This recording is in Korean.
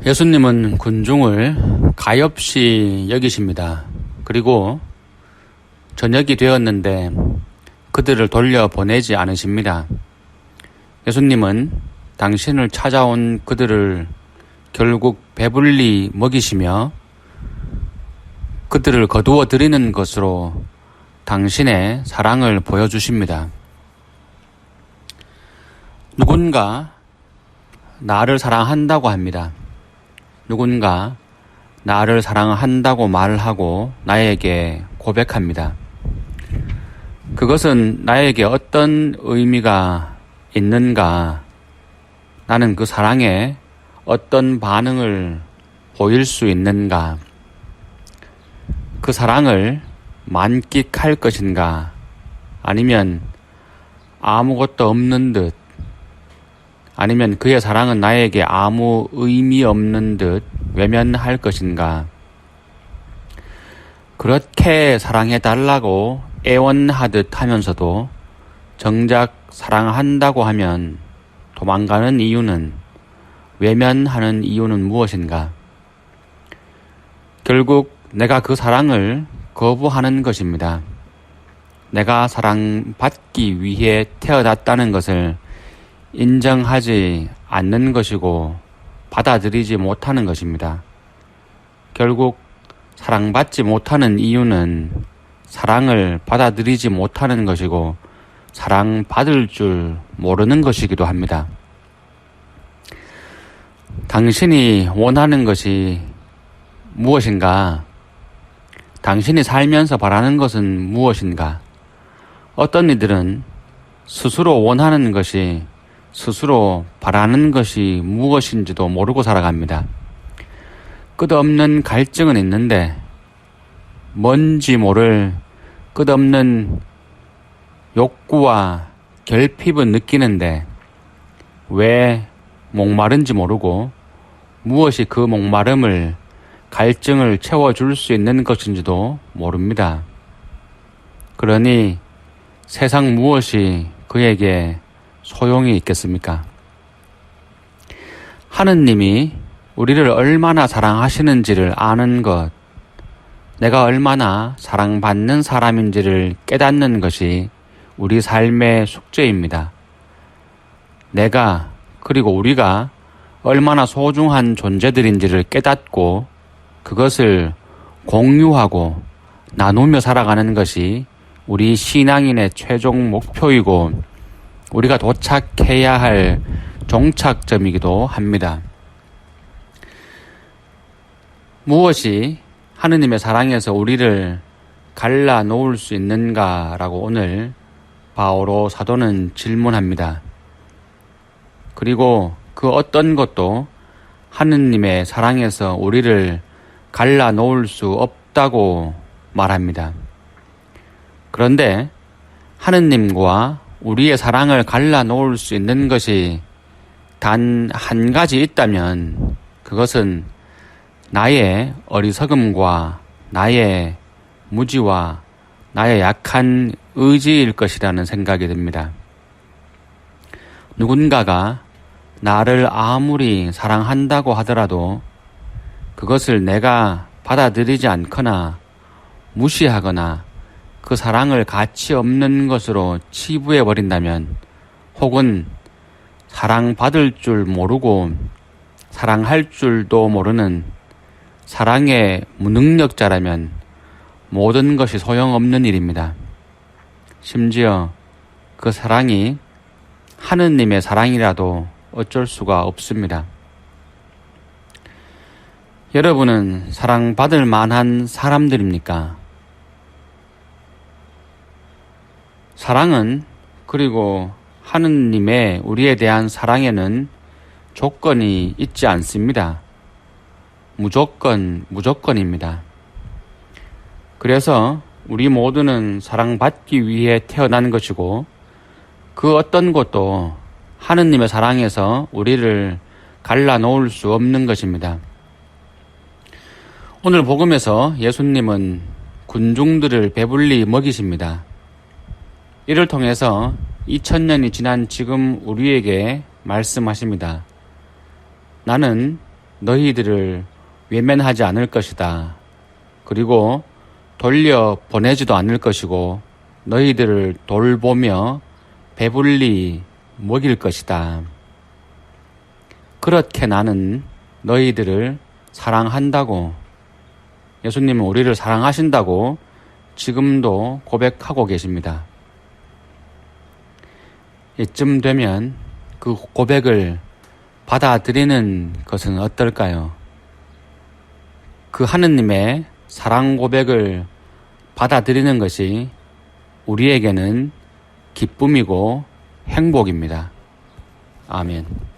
예수님은 군중을 가엾이 여기십니다. 그리고 저녁이 되었는데 그들을 돌려보내지 않으십니다. 예수님은 당신을 찾아온 그들을 결국 배불리 먹이시며 그들을 거두어 드리는 것으로 당신의 사랑을 보여주십니다. 누군가 나를 사랑한다고 합니다. 누군가 나를 사랑한다고 말하고 나에게 고백합니다. 그것은 나에게 어떤 의미가 있는가? 나는 그 사랑에 어떤 반응을 보일 수 있는가? 그 사랑을 만끽할 것인가? 아니면 아무것도 없는 듯, 아니면 그의 사랑은 나에게 아무 의미 없는 듯 외면할 것인가? 그렇게 사랑해달라고 애원하듯 하면서도 정작 사랑한다고 하면 도망가는 이유는, 외면하는 이유는 무엇인가? 결국 내가 그 사랑을 거부하는 것입니다. 내가 사랑받기 위해 태어났다는 것을 인정하지 않는 것이고 받아들이지 못하는 것입니다. 결국 사랑받지 못하는 이유는 사랑을 받아들이지 못하는 것이고 사랑받을 줄 모르는 것이기도 합니다. 당신이 원하는 것이 무엇인가? 당신이 살면서 바라는 것은 무엇인가? 어떤 이들은 스스로 원하는 것이, 스스로 바라는 것이 무엇인지도 모르고 살아갑니다. 끝없는 갈증은 있는데 뭔지 모를 끝없는 욕구와 결핍은 느끼는데 왜 목마른지 모르고 무엇이 그 목마름을, 갈증을 채워줄 수 있는 것인지도 모릅니다. 그러니 세상 무엇이 그에게 소용이 있겠습니까? 하느님이 우리를 얼마나 사랑하시는지를 아는 것, 내가 얼마나 사랑받는 사람인지를 깨닫는 것이 우리 삶의 숙제입니다. 내가, 그리고 우리가 얼마나 소중한 존재들인지를 깨닫고 그것을 공유하고 나누며 살아가는 것이 우리 신앙인의 최종 목표이고 우리가 도착해야 할 종착점이기도 합니다. 무엇이 하느님의 사랑에서 우리를 갈라놓을 수 있는가라고 오늘 바오로 사도는 질문합니다. 그리고 그 어떤 것도 하느님의 사랑에서 우리를 갈라놓을 수 없다고 말합니다. 그런데 하느님과 우리의 사랑을 갈라놓을 수 있는 것이 단 한 가지 있다면 그것은 나의 어리석음과 나의 무지와 나의 약한 의지일 것이라는 생각이 듭니다. 누군가가 나를 아무리 사랑한다고 하더라도 그것을 내가 받아들이지 않거나 무시하거나 그 사랑을 가치 없는 것으로 치부해버린다면, 혹은 사랑받을 줄 모르고 사랑할 줄도 모르는 사랑의 무능력자라면 모든 것이 소용없는 일입니다. 심지어 그 사랑이 하느님의 사랑이라도 어쩔 수가 없습니다. 여러분은 사랑받을 만한 사람들입니까? 사랑은, 그리고 하느님의 우리에 대한 사랑에는 조건이 있지 않습니다. 무조건입니다. 그래서 우리 모두는 사랑받기 위해 태어난 것이고 그 어떤 것도 하느님의 사랑에서 우리를 갈라놓을 수 없는 것입니다. 오늘 복음에서 예수님은 군중들을 배불리 먹이십니다. 이를 통해서 2000년이 지난 지금 우리에게 말씀하십니다. 나는 너희들을 외면하지 않을 것이다. 그리고 돌려 보내지도 않을 것이고 너희들을 돌보며 배불리 먹일 것이다. 그렇게 나는 너희들을 사랑한다고, 예수님은 우리를 사랑하신다고 지금도 고백하고 계십니다. 이쯤 되면 그 고백을 받아들이는 것은 어떨까요? 그 하느님의 사랑 고백을 받아들이는 것이 우리에게는 기쁨이고 행복입니다. 아멘.